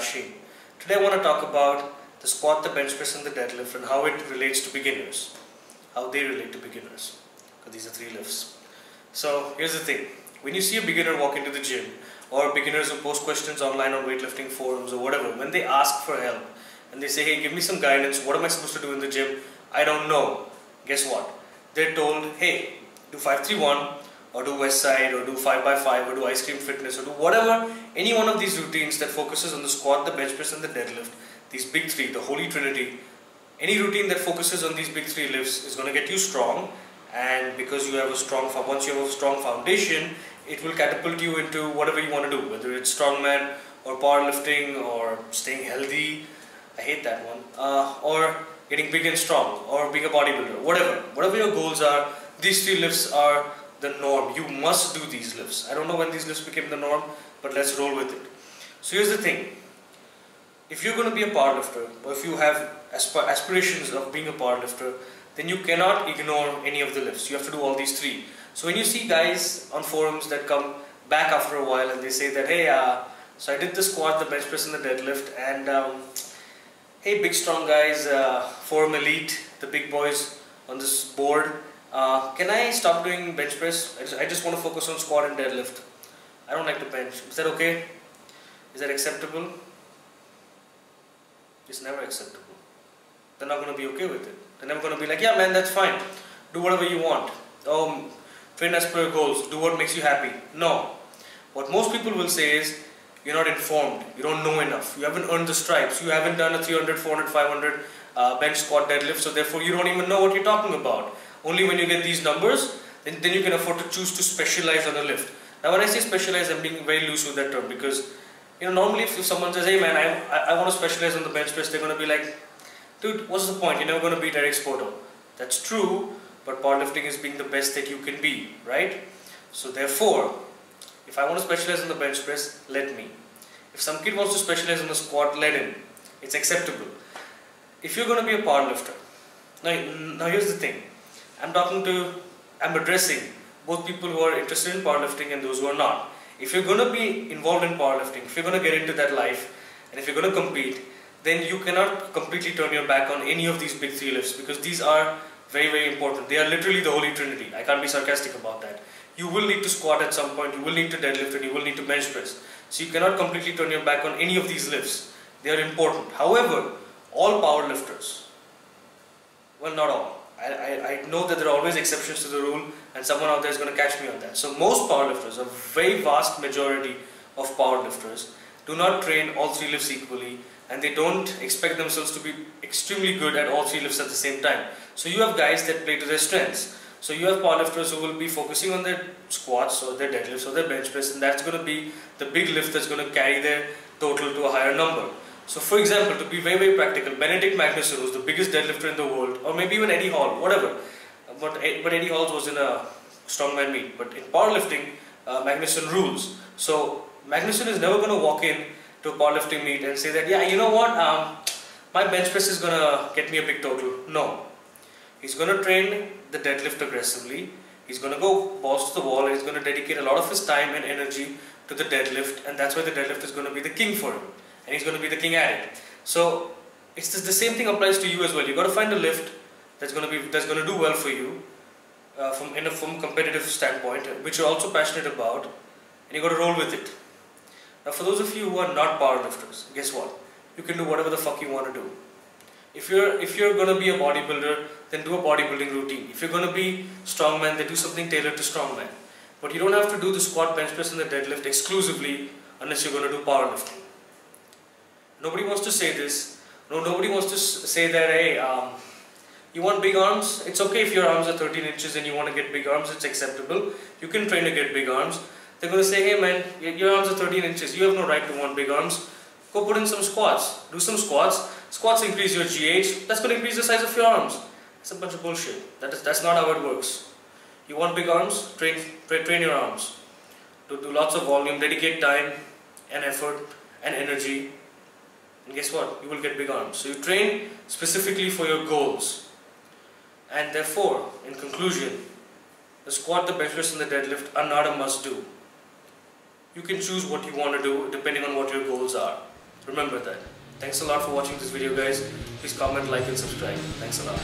Shane. Today I want to talk about the squat, the bench press and the deadlift and how it relates to beginners. How they relate to beginners. Because these are three lifts. So here's the thing. When you see a beginner walk into the gym, or beginners who post questions online on weightlifting forums or whatever, when they ask for help and they say, hey, give me some guidance, what am I supposed to do in the gym? I don't know. Guess what? They're told, hey, do 5-3-1 or do West Side or do 5x5 or do ice cream fitness or do whatever, any one of these routines that focuses on the squat, the bench press and the deadlift, these big three, the Holy Trinity. Any routine that focuses on these big three lifts is going to get you strong, and because you have a strong, once you have a strong foundation, it will catapult you into whatever you want to do, whether it's strongman or powerlifting or staying healthy, I hate that one, or getting big and strong or being a bodybuilder, whatever your goals are, these three lifts are the norm. You must do these lifts. I don't know when these lifts became the norm, but let's roll with it. So here's the thing, if you're going to be a powerlifter, or if you have aspirations of being a powerlifter, then you cannot ignore any of the lifts. You have to do all these three. So when you see guys on forums that come back after a while and they say that, hey, so I did the squat, the bench press and the deadlift, and hey, big strong guys, forum elite, the big boys on this board, can I stop doing bench press? I just want to focus on squat and deadlift. I don't like to bench. Is that okay? Is that acceptable? It's never acceptable. They're not going to be okay with it. They're never going to be like, yeah man, that's fine. Do whatever you want. Train as per your goals. Do what makes you happy. No. What most people will say is, you're not informed. You don't know enough. You haven't earned the stripes. You haven't done a 300, 400, 500 bench squat deadlift. So therefore you don't even know what you're talking about. Only when you get these numbers, then you can afford to choose to specialize on a lift. Now when I say specialize, I'm being very loose with that term, because normally if someone says, hey man, I want to specialize on the bench press, they're going to be like, dude, what's the point? You're never going to beat Eric Spoto. That's true, but powerlifting is being the best that you can be, right? So therefore, if I want to specialize on the bench press, let me. If some kid wants to specialize on the squat, let him. It's acceptable. If you're going to be a powerlifter, now here's the thing. I'm addressing both people who are interested in powerlifting and those who are not. If you're going to be involved in powerlifting, if you're going to get into that life, and if you're going to compete, then you cannot completely turn your back on any of these big three lifts, because these are very, very important. They are literally the Holy Trinity. I can't be sarcastic about that. You will need to squat at some point, you will need to deadlift, and you will need to bench press. So you cannot completely turn your back on any of these lifts. They are important. However, all powerlifters, well, not all. I know that there are always exceptions to the rule, and someone out there is going to catch me on that. So most powerlifters, a very vast majority of powerlifters, do not train all three lifts equally, and they don't expect themselves to be extremely good at all three lifts at the same time. So you have guys that play to their strengths. So you have powerlifters who will be focusing on their squats or their deadlifts or their bench press, and that's going to be the big lift that's going to carry their total to a higher number. So for example, to be very, very practical, Benedict Magnusson, who's the biggest deadlifter in the world, or maybe even Eddie Hall, whatever. But Eddie Hall was in a strongman meet. But in powerlifting, Magnusson rules. So Magnusson is never going to walk in to a powerlifting meet and say that, yeah, you know what, my bench press is going to get me a big total. No. He's going to train the deadlift aggressively. He's going to go balls to the wall, and he's going to dedicate a lot of his time and energy to the deadlift, and that's why the deadlift is going to be the king for him. And he's going to be the king at it. So it's the same thing applies to you as well. You've got to find a lift that's going to do well for you from a competitive standpoint, which you're also passionate about, and you've got to roll with it. Now for those of you who are not powerlifters, guess what? You can do whatever the fuck you want to do. If you're going to be a bodybuilder, then do a bodybuilding routine. If you're going to be strongman, then do something tailored to strongman. But you don't have to do the squat, bench press and the deadlift exclusively unless you're going to do powerlifting. Nobody wants to say this. Nobody wants to say that, hey, you want big arms? It's okay if your arms are 13 inches and you want to get big arms, it's acceptable. You can train to get big arms. They're going to say, hey man, your arms are 13 inches, you have no right to want big arms. Go put in some squats. Do some squats. Squats increase your GH. That's going to increase the size of your arms. It's a bunch of bullshit. That's not how it works. You want big arms? Train your arms. Do lots of volume, dedicate time and effort and energy. And guess what? You will get big arms. So you train specifically for your goals. And therefore, in conclusion, the squat, the bench press and the deadlift are not a must do. You can choose what you want to do depending on what your goals are. Remember that. Thanks a lot for watching this video, guys. Please comment, like and subscribe. Thanks a lot.